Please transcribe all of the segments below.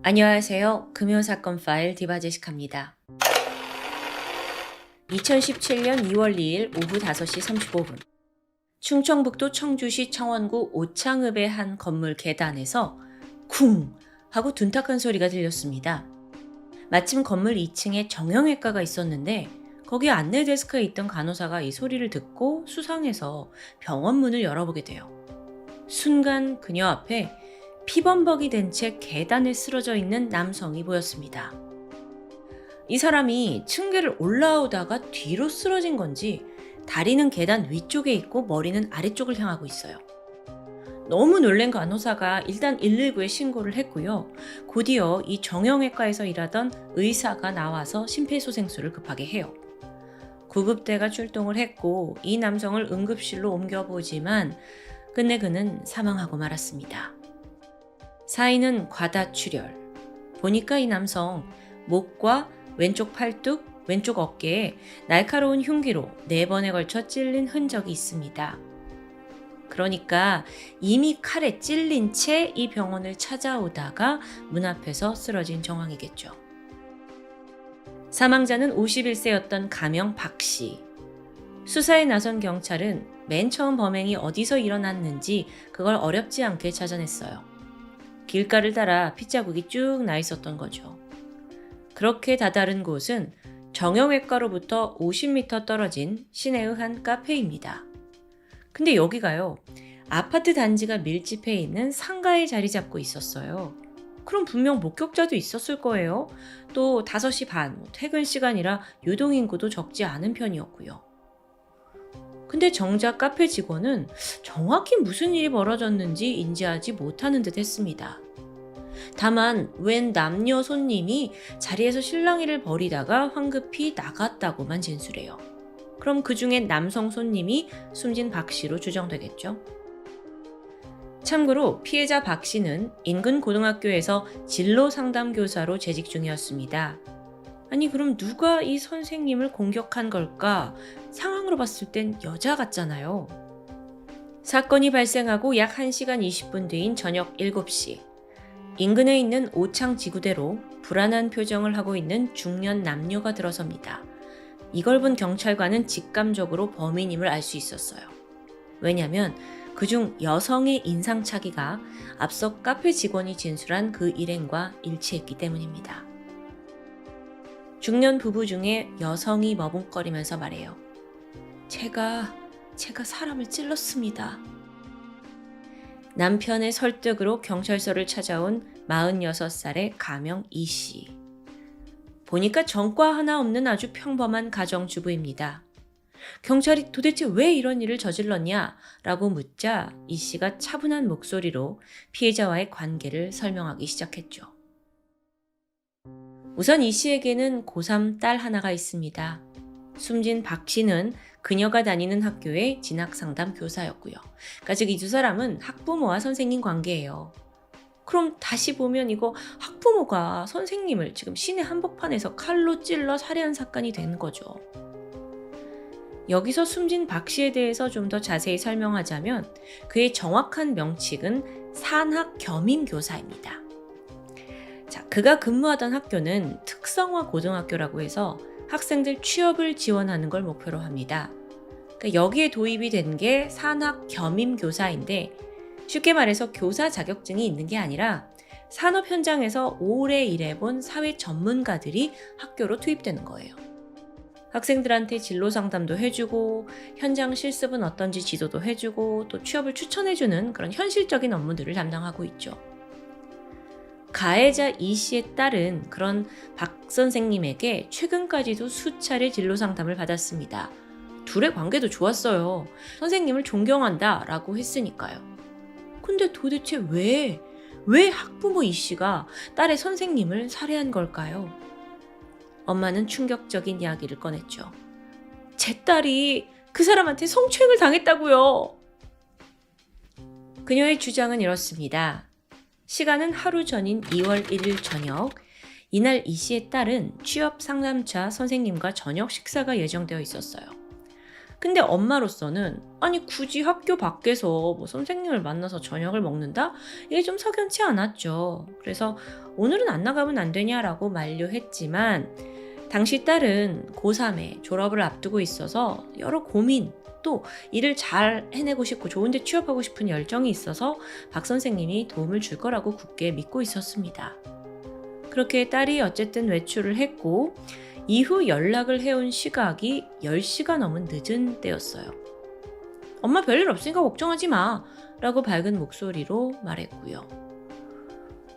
안녕하세요. 금요사건 파일 디바제시카입니다. 2017년 2월 2일 오후 5시 35분 충청북도 청주시 청원구 오창읍의 한 건물 계단에서 쿵 하고 둔탁한 소리가 들렸습니다. 마침 건물 2층에 정형외과가 있었는데 거기 안내 데스크에 있던 간호사가 이 소리를 듣고 수상해서 병원 문을 열어보게 돼요. 순간 그녀 앞에 피범벅이 된 채 계단에 쓰러져 있는 남성이 보였습니다. 이 사람이 층계를 올라오다가 뒤로 쓰러진 건지 다리는 계단 위쪽에 있고 머리는 아래쪽을 향하고 있어요. 너무 놀란 간호사가 일단 119에 신고를 했고요. 곧이어 이 정형외과에서 일하던 의사가 나와서 심폐소생술을 급하게 해요. 구급대가 출동을 했고 이 남성을 응급실로 옮겨보지만 끝내 그는 사망하고 말았습니다. 사인은 과다출혈. 보니까 이 남성 목과 왼쪽 팔뚝, 왼쪽 어깨에 날카로운 흉기로 4번에 걸쳐 찔린 흔적이 있습니다. 그러니까 이미 칼에 찔린 채 이 병원을 찾아오다가 문 앞에서 쓰러진 정황이겠죠. 사망자는 51세였던 가명 박씨. 수사에 나선 경찰은 맨 처음 범행이 어디서 일어났는지 그걸 어렵지 않게 찾아냈어요. 길가를 따라 핏자국이 쭉 나 있었던 거죠. 그렇게 다다른 곳은 정형외과로부터 50m 떨어진 시내의 한 카페입니다. 근데 여기가요, 아파트 단지가 밀집해 있는 상가에 자리 잡고 있었어요. 그럼 분명 목격자도 있었을 거예요. 또 5시 반, 퇴근 시간이라 유동인구도 적지 않은 편이었고요. 근데 정작 카페 직원은 정확히 무슨 일이 벌어졌는지 인지하지 못하는 듯 했습니다. 다만 웬 남녀 손님이 자리에서 실랑이를 벌이다가 황급히 나갔다고만 진술해요. 그럼 그 중에 남성 손님이 숨진 박 씨로 추정되겠죠. 참고로 피해자 박 씨는 인근 고등학교에서 진로 상담 교사로 재직 중이었습니다. 아니 그럼 누가 이 선생님을 공격한 걸까? 상황으로 봤을 땐 여자 같잖아요. 사건이 발생하고 약 1시간 20분 뒤인 저녁 7시. 인근에 있는 오창 지구대로 불안한 표정을 하고 있는 중년 남녀가 들어섭니다. 이걸 본 경찰관은 직감적으로 범인임을 알 수 있었어요. 왜냐하면 그중 여성의 인상착의가 앞서 카페 직원이 진술한 그 일행과 일치했기 때문입니다. 중년 부부 중에 여성이 머뭇거리면서 말해요. 제가 사람을 찔렀습니다. 남편의 설득으로 경찰서를 찾아온 46살의 가명 이씨. 보니까 전과 하나 없는 아주 평범한 가정주부입니다. 경찰이 도대체 왜 이런 일을 저질렀냐? 라고 묻자 이씨가 차분한 목소리로 피해자와의 관계를 설명하기 시작했죠. 우선 이씨에게는 고3 딸 하나가 있습니다. 숨진 박 씨는 그녀가 다니는 학교의 진학상담 교사였고요. 그러니까 즉 이 두 사람은 학부모와 선생님 관계예요. 그럼 다시 보면 이거 학부모가 선생님을 지금 시내 한복판에서 칼로 찔러 살해한 사건이 된 거죠. 여기서 숨진 박 씨에 대해서 좀 더 자세히 설명하자면 그의 정확한 명칭은 산학겸임교사입니다. 자, 그가 근무하던 학교는 특성화 고등학교라고 해서 학생들 취업을 지원하는 걸 목표로 합니다. 그러니까 여기에 도입이 된 게 산학겸임교사인데 쉽게 말해서 교사 자격증이 있는 게 아니라 산업 현장에서 오래 일해본 사회 전문가들이 학교로 투입되는 거예요. 학생들한테 진로 상담도 해주고 현장 실습은 어떤지 지도도 해주고 또 취업을 추천해주는 그런 현실적인 업무들을 담당하고 있죠. 가해자 이 씨의 딸은 그런 박 선생님에게 최근까지도 수차례 진로 상담을 받았습니다. 둘의 관계도 좋았어요. 선생님을 존경한다 라고 했으니까요. 근데 도대체 왜 학부모 이 씨가 딸의 선생님을 살해한 걸까요? 엄마는 충격적인 이야기를 꺼냈죠. 제 딸이 그 사람한테 성추행을 당했다고요. 그녀의 주장은 이렇습니다. 시간은 하루 전인 2월 1일 저녁, 이날 이 씨의 딸은 취업 상담차 선생님과 저녁 식사가 예정되어 있었어요. 근데 엄마로서는 아니 굳이 학교 밖에서 뭐 선생님을 만나서 저녁을 먹는다? 이게 좀 석연치 않았죠. 그래서 오늘은 안 나가면 안 되냐라고 만류했지만 당시 딸은 고3에 졸업을 앞두고 있어서 여러 고민 또 일을 잘 해내고 싶고 좋은 데 취업하고 싶은 열정이 있어서 박 선생님이 도움을 줄 거라고 굳게 믿고 있었습니다. 그렇게 딸이 어쨌든 외출을 했고 이후 연락을 해온 시각이 10시가 넘은 늦은 때였어요. 엄마 별일 없으니까 걱정하지 마 라고 밝은 목소리로 말했고요.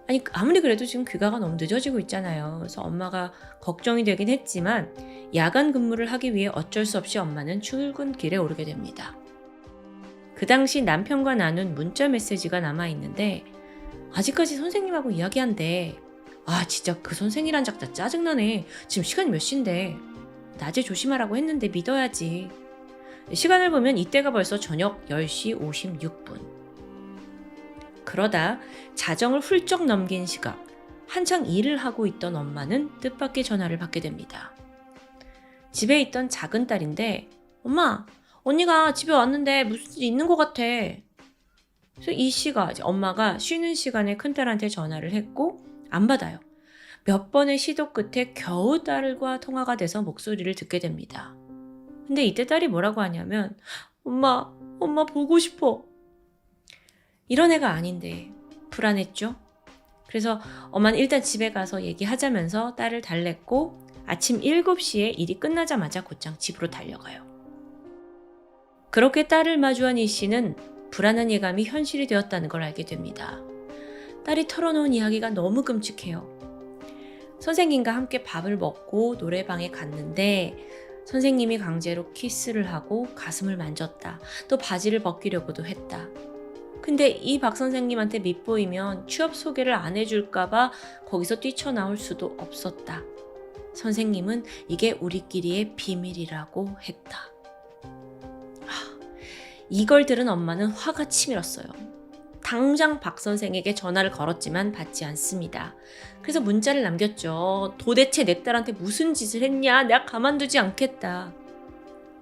아니 아무리 그래도 지금 귀가가 너무 늦어지고 있잖아요. 그래서 엄마가 걱정이 되긴 했지만 야간 근무를 하기 위해 어쩔 수 없이 엄마는 출근길에 오르게 됩니다. 그 당시 남편과 나눈 문자 메시지가 남아있는데 아직까지 선생님하고 이야기한대. 아 진짜 그 선생이란 작자 짜증나네. 지금 시간이 몇 시인데. 낮에 조심하라고 했는데 믿어야지. 시간을 보면 이때가 벌써 저녁 10시 56분. 그러다 자정을 훌쩍 넘긴 시각, 한창 일을 하고 있던 엄마는 뜻밖의 전화를 받게 됩니다. 집에 있던 작은 딸인데 엄마, 언니가 집에 왔는데 무슨 일 있는 것 같아. 그래서 이 씨가 엄마가 쉬는 시간에 큰딸한테 전화를 했고 안 받아요. 몇 번의 시도 끝에 겨우 딸과 통화가 돼서 목소리를 듣게 됩니다. 근데 이때 딸이 뭐라고 하냐면 엄마 보고 싶어. 이런 애가 아닌데 불안했죠. 그래서 엄마는 일단 집에 가서 얘기하자면서 딸을 달랬고 아침 7시에 일이 끝나자마자 곧장 집으로 달려가요. 그렇게 딸을 마주한 이 씨는 불안한 예감이 현실이 되었다는 걸 알게 됩니다. 딸이 털어놓은 이야기가 너무 끔찍해요. 선생님과 함께 밥을 먹고 노래방에 갔는데 선생님이 강제로 키스를 하고 가슴을 만졌다. 또 바지를 벗기려고도 했다. 근데 이 박 선생님한테 밉보이면 취업 소개를 안 해줄까봐 거기서 뛰쳐나올 수도 없었다. 선생님은 이게 우리끼리의 비밀이라고 했다. 이걸 들은 엄마는 화가 치밀었어요. 당장 박 선생에게 전화를 걸었지만 받지 않습니다. 그래서 문자를 남겼죠. 도대체 내 딸한테 무슨 짓을 했냐? 내가 가만두지 않겠다.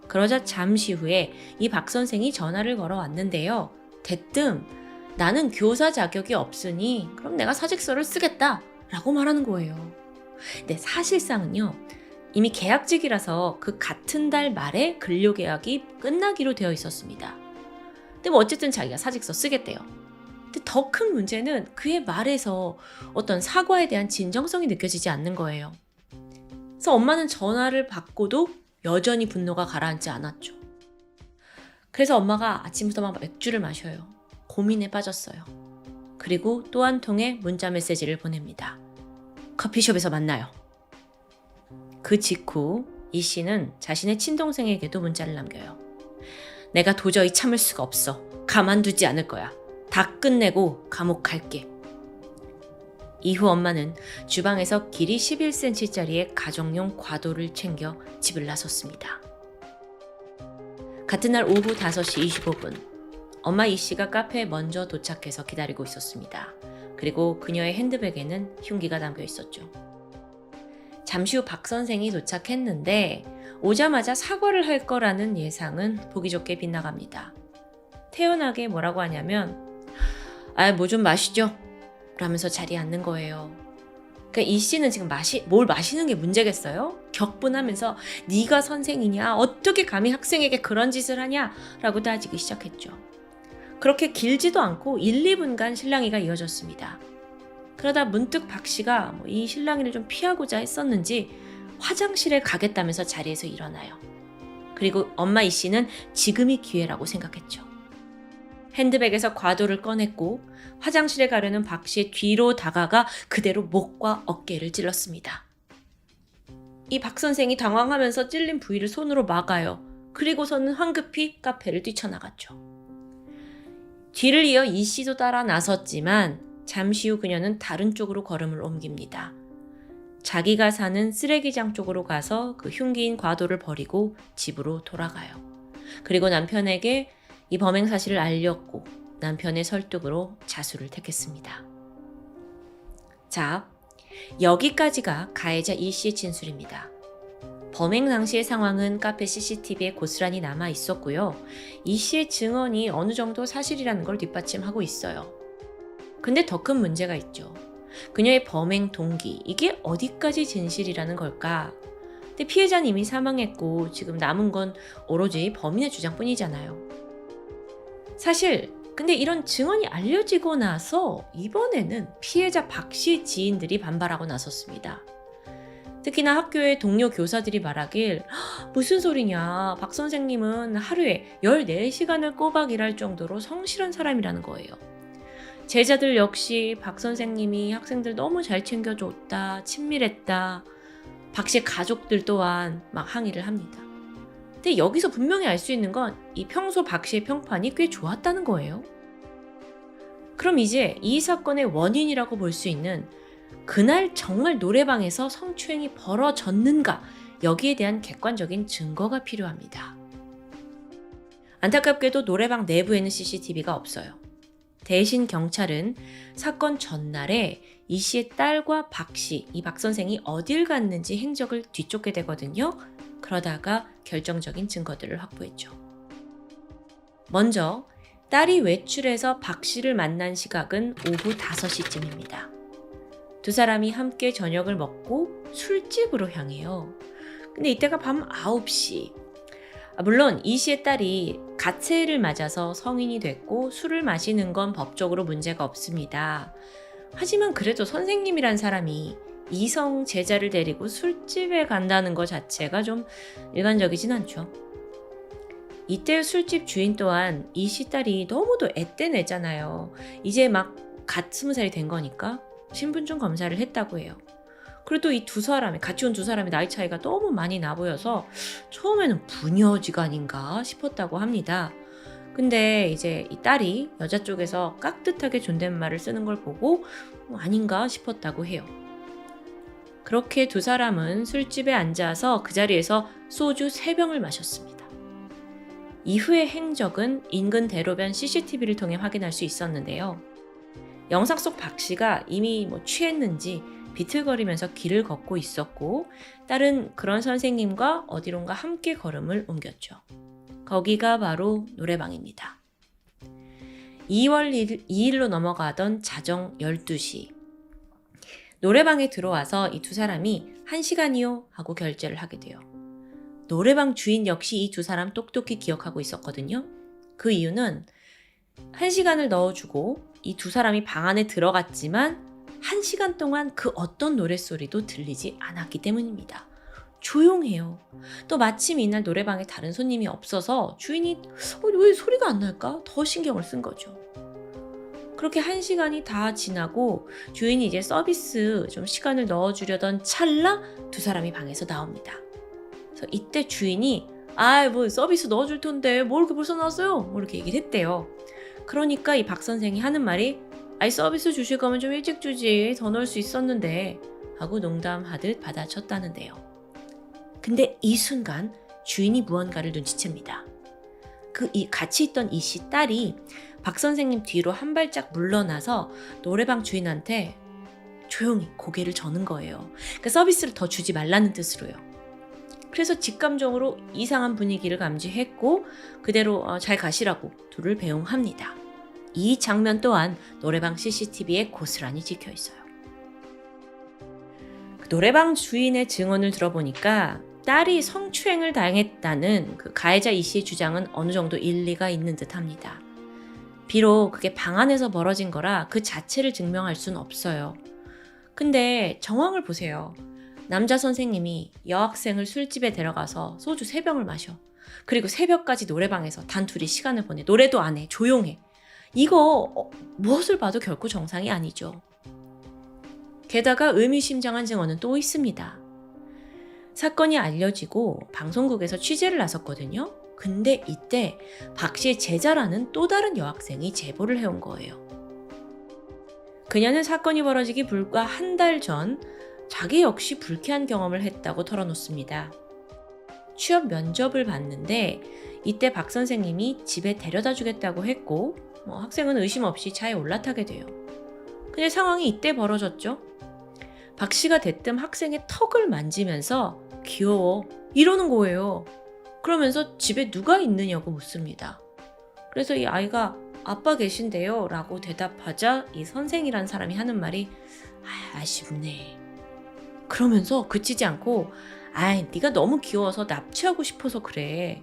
그러자 잠시 후에 이 박 선생이 전화를 걸어왔는데요. 대뜸 나는 교사 자격이 없으니 그럼 내가 사직서를 쓰겠다 라고 말하는 거예요. 근데 사실상은요. 이미 계약직이라서 그 같은 달 말에 근로계약이 끝나기로 되어 있었습니다. 근데 뭐 어쨌든 자기가 사직서 쓰겠대요. 근데 더 큰 문제는 그의 말에서 어떤 사과에 대한 진정성이 느껴지지 않는 거예요. 그래서 엄마는 전화를 받고도 여전히 분노가 가라앉지 않았죠. 그래서 엄마가 아침부터 막 맥주를 마셔요. 고민에 빠졌어요. 그리고 또 한 통의 문자 메시지를 보냅니다. 커피숍에서 만나요. 그 직후 이 씨는 자신의 친동생에게도 문자를 남겨요. 내가 도저히 참을 수가 없어. 가만두지 않을 거야. 다 끝내고 감옥 갈게. 이후 엄마는 주방에서 길이 11cm짜리의 가정용 과도를 챙겨 집을 나섰습니다. 같은 날 오후 5시 25분, 엄마 이 씨가 카페에 먼저 도착해서 기다리고 있었습니다. 그리고 그녀의 핸드백에는 흉기가 담겨 있었죠. 잠시 후 박 선생이 도착했는데 오자마자 사과를 할 거라는 예상은 보기 좋게 빗나갑니다. 태연하게 뭐라고 하냐면 뭐 좀 마시죠 라면서 자리에 앉는 거예요. 그러니까 이 씨는 지금 뭘 마시는 게 문제겠어요? 격분하면서 네가 선생이냐? 어떻게 감히 학생에게 그런 짓을 하냐? 라고 따지기 시작했죠. 그렇게 길지도 않고 1, 2분간 실랑이가 이어졌습니다. 그러다 문득 박 씨가 이 실랑이를 좀 피하고자 했었는지 화장실에 가겠다면서 자리에서 일어나요. 그리고 엄마 이 씨는 지금이 기회라고 생각했죠. 핸드백에서 과도를 꺼냈고 화장실에 가려는 박 씨의 뒤로 다가가 그대로 목과 어깨를 찔렀습니다. 이 박 선생이 당황하면서 찔린 부위를 손으로 막아요. 그리고서는 황급히 카페를 뛰쳐나갔죠. 뒤를 이어 이 씨도 따라 나섰지만 잠시 후 그녀는 다른 쪽으로 걸음을 옮깁니다. 자기가 사는 쓰레기장 쪽으로 가서 그 흉기인 과도를 버리고 집으로 돌아가요. 그리고 남편에게 이 범행 사실을 알렸고 남편의 설득으로 자수를 택했습니다. 자, 여기까지가 가해자 이 씨의 진술입니다. 범행 당시의 상황은 카페 CCTV에 고스란히 남아 있었고요. 이 씨의 증언이 어느 정도 사실이라는 걸 뒷받침하고 있어요. 근데 더 큰 문제가 있죠. 그녀의 범행 동기, 이게 어디까지 진실이라는 걸까? 근데 피해자는 이미 사망했고 지금 남은 건 오로지 범인의 주장뿐이잖아요. 사실 근데 이런 증언이 알려지고 나서 이번에는 피해자 박 씨 지인들이 반발하고 나섰습니다. 특히나 학교의 동료 교사들이 말하길 무슨 소리냐, 박 선생님은 하루에 14시간을 꼬박 일할 정도로 성실한 사람이라는 거예요. 제자들 역시 박 선생님이 학생들 너무 잘 챙겨줬다, 친밀했다. 박 씨의 가족들 또한 막 항의를 합니다. 근데 여기서 분명히 알 수 있는 건 이 평소 박 씨의 평판이 꽤 좋았다는 거예요. 그럼 이제 이 사건의 원인이라고 볼 수 있는 그날 정말 노래방에서 성추행이 벌어졌는가, 여기에 대한 객관적인 증거가 필요합니다. 안타깝게도 노래방 내부에는 CCTV가 없어요. 대신 경찰은 사건 전날에 이 씨의 딸과 박 씨, 이 박 선생이 어딜 갔는지 행적을 뒤쫓게 되거든요. 그러다가 결정적인 증거들을 확보했죠. 먼저 딸이 외출해서 박 씨를 만난 시각은 오후 5시쯤입니다. 두 사람이 함께 저녁을 먹고 술집으로 향해요. 근데 이때가 밤 9시. 물론 이 씨의 딸이 갓 새해를 맞아서 성인이 됐고 술을 마시는 건 법적으로 문제가 없습니다. 하지만 그래도 선생님이란 사람이 이성 제자를 데리고 술집에 간다는 것 자체가 좀 일반적이진 않죠. 이때 술집 주인 또한 이 씨 딸이 너무도 앳된 애잖아요. 이제 막 갓 20살이 된 거니까 신분증 검사를 했다고 해요. 그래도 이 두 사람이, 같이 온 두 사람의 나이 차이가 너무 많이 나 보여서 처음에는 부녀지간인가 싶었다고 합니다. 근데 이제 이 딸이 여자 쪽에서 깍듯하게 존댓말을 쓰는 걸 보고 아닌가 싶었다고 해요. 그렇게 두 사람은 술집에 앉아서 그 자리에서 소주 3병을 마셨습니다. 이후의 행적은 인근 대로변 CCTV를 통해 확인할 수 있었는데요. 영상 속 박 씨가 이미 취했는지 비틀거리면서 길을 걷고 있었고, 딸은 그런 선생님과 어디론가 함께 걸음을 옮겼죠. 거기가 바로 노래방입니다. 2월 2일로 넘어가던 자정 12시. 노래방에 들어와서 이 두 사람이 1시간이요 하고 결제를 하게 돼요. 노래방 주인 역시 이 두 사람 똑똑히 기억하고 있었거든요. 그 이유는 1시간을 넣어주고 이 두 사람이 방 안에 들어갔지만 1시간 동안 그 어떤 노랫소리도 들리지 않았기 때문입니다. 조용해요. 또 마침 이날 노래방에 다른 손님이 없어서 주인이 왜 소리가 안 날까? 더 신경을 쓴 거죠. 그렇게 1시간이 다 지나고 주인이 이제 서비스 좀 시간을 넣어주려던 찰나 두 사람이 방에서 나옵니다. 그래서 이때 주인이 서비스 넣어줄 텐데 뭘 이렇게 벌써 나왔어요? 이렇게 얘기를 했대요. 그러니까 이 박 선생이 하는 말이 서비스 주실 거면 좀 일찍 주지, 더 넣을 수 있었는데 하고 농담하듯 받아쳤다는데요. 근데 이 순간 주인이 무언가를 눈치챕니다. 같이 있던 이 씨 딸이 박 선생님 뒤로 한 발짝 물러나서 노래방 주인한테 조용히 고개를 저는 거예요. 그러니까 서비스를 더 주지 말라는 뜻으로요. 그래서 직감적으로 이상한 분위기를 감지했고 그대로 잘 가시라고 둘을 배웅합니다. 이 장면 또한 노래방 CCTV에 고스란히 찍혀 있어요. 노래방 주인의 증언을 들어보니까 딸이 성추행을 당했다는 그 가해자 이 씨의 주장은 어느 정도 일리가 있는 듯합니다. 비록 그게 방 안에서 벌어진 거라 그 자체를 증명할 수는 없어요. 근데 정황을 보세요. 남자 선생님이 여학생을 술집에 데려가서 소주 3병을 마셔. 그리고 새벽까지 노래방에서 단둘이 시간을 보내. 노래도 안 해. 조용해. 이거 무엇을 봐도 결코 정상이 아니죠. 게다가 의미심장한 증언은 또 있습니다. 사건이 알려지고 방송국에서 취재를 나섰거든요. 근데 이때 박 씨의 제자라는 또 다른 여학생이 제보를 해온 거예요. 그녀는 사건이 벌어지기 불과 한 달 전 자기 역시 불쾌한 경험을 했다고 털어놓습니다. 취업 면접을 봤는데 이때 박 선생님이 집에 데려다 주겠다고 했고 학생은 의심 없이 차에 올라타게 돼요. 근데 상황이 이때 벌어졌죠. 박 씨가 대뜸 학생의 턱을 만지면서 귀여워 이러는 거예요. 그러면서 집에 누가 있느냐고 묻습니다. 그래서 이 아이가 아빠 계신데요 라고 대답하자 이 선생이란 사람이 하는 말이 아쉽네. 그러면서 그치지 않고 네가 너무 귀여워서 납치하고 싶어서 그래.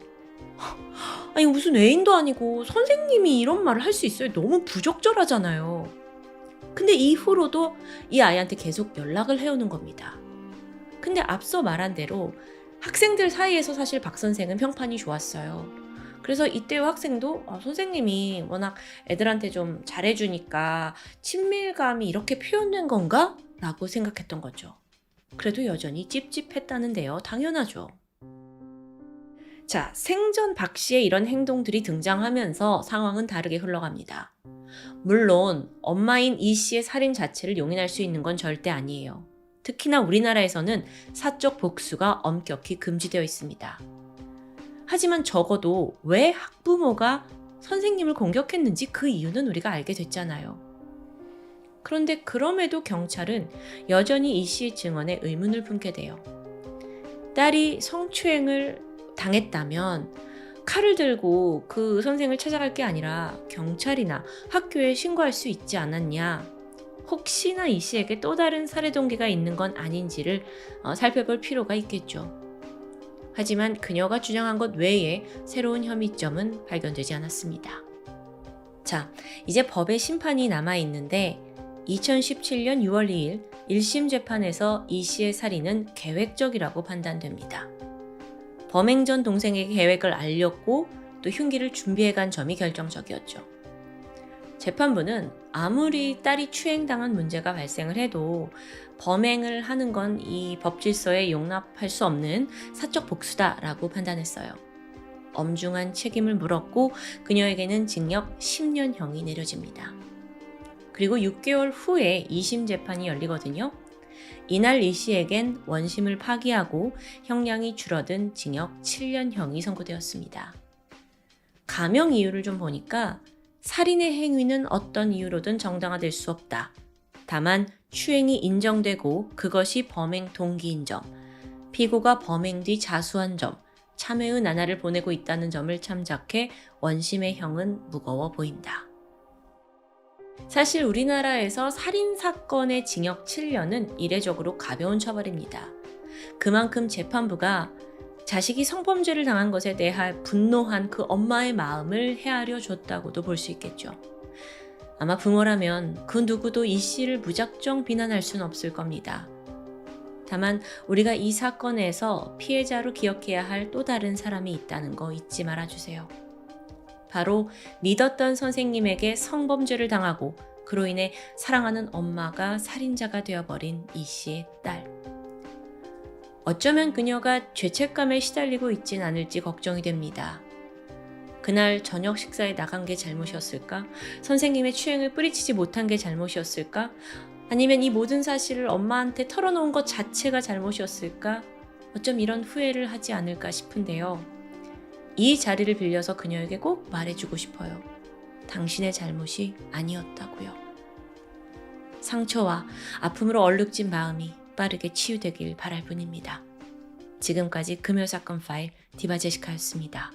아니 무슨 애인도 아니고 선생님이 이런 말을 할 수 있어요? 너무 부적절하잖아요. 근데 이후로도 이 아이한테 계속 연락을 해오는 겁니다. 근데 앞서 말한 대로 학생들 사이에서 사실 박 선생은 평판이 좋았어요. 그래서 이때의 학생도 선생님이 워낙 애들한테 좀 잘해주니까 친밀감이 이렇게 표현된 건가? 라고 생각했던 거죠. 그래도 여전히 찝찝했다는데요. 당연하죠. 자, 생전 박 씨의 이런 행동들이 등장하면서 상황은 다르게 흘러갑니다. 물론 엄마인 이 씨의 살인 자체를 용인할 수 있는 건 절대 아니에요. 특히나 우리나라에서는 사적 복수가 엄격히 금지되어 있습니다. 하지만 적어도 왜 학부모가 선생님을 공격했는지 그 이유는 우리가 알게 됐잖아요. 그런데 그럼에도 경찰은 여전히 이 씨의 증언에 의문을 품게 돼요. 딸이 성추행을 당했다면 칼을 들고 그 선생을 찾아갈 게 아니라 경찰이나 학교에 신고할 수 있지 않았냐? 혹시나 이 씨에게 또 다른 살해 동기가 있는 건 아닌지를 살펴볼 필요가 있겠죠. 하지만 그녀가 주장한 것 외에 새로운 혐의점은 발견되지 않았습니다. 자, 이제 법의 심판이 남아있는데 2017년 6월 2일 1심 재판에서 이 씨의 살인은 계획적이라고 판단됩니다. 범행 전 동생에게 계획을 알렸고 또 흉기를 준비해간 점이 결정적이었죠. 재판부는 아무리 딸이 추행당한 문제가 발생을 해도 범행을 하는 건 이 법질서에 용납할 수 없는 사적 복수다라고 판단했어요. 엄중한 책임을 물었고 그녀에게는 징역 10년형이 내려집니다. 그리고 6개월 후에 2심 재판이 열리거든요. 이날 이 씨에겐 원심을 파기하고 형량이 줄어든 징역 7년형이 선고되었습니다. 감형 이유를 좀 보니까 살인의 행위는 어떤 이유로든 정당화될 수 없다. 다만 추행이 인정되고 그것이 범행 동기인 점, 피고가 범행 뒤 자수한 점, 참회의 나날을 보내고 있다는 점을 참작해 원심의 형은 무거워 보인다. 사실 우리나라에서 살인사건의 징역 7년은 이례적으로 가벼운 처벌입니다. 그만큼 재판부가 자식이 성범죄를 당한 것에 대해 분노한 그 엄마의 마음을 헤아려 줬다고도 볼 수 있겠죠. 아마 부모라면 그 누구도 이 씨를 무작정 비난할 수는 없을 겁니다. 다만 우리가 이 사건에서 피해자로 기억해야 할 또 다른 사람이 있다는 거 잊지 말아주세요. 바로 믿었던 선생님에게 성범죄를 당하고 그로 인해 사랑하는 엄마가 살인자가 되어버린 이 씨의 딸. 어쩌면 그녀가 죄책감에 시달리고 있진 않을지 걱정이 됩니다. 그날 저녁 식사에 나간 게 잘못이었을까? 선생님의 추행을 뿌리치지 못한 게 잘못이었을까? 아니면 이 모든 사실을 엄마한테 털어놓은 것 자체가 잘못이었을까? 어쩜 이런 후회를 하지 않을까 싶은데요. 이 자리를 빌려서 그녀에게 꼭 말해주고 싶어요. 당신의 잘못이 아니었다고요. 상처와 아픔으로 얼룩진 마음이 빠르게 치유되길 바랄 뿐입니다. 지금까지 금요사건 파일 디바제시카였습니다.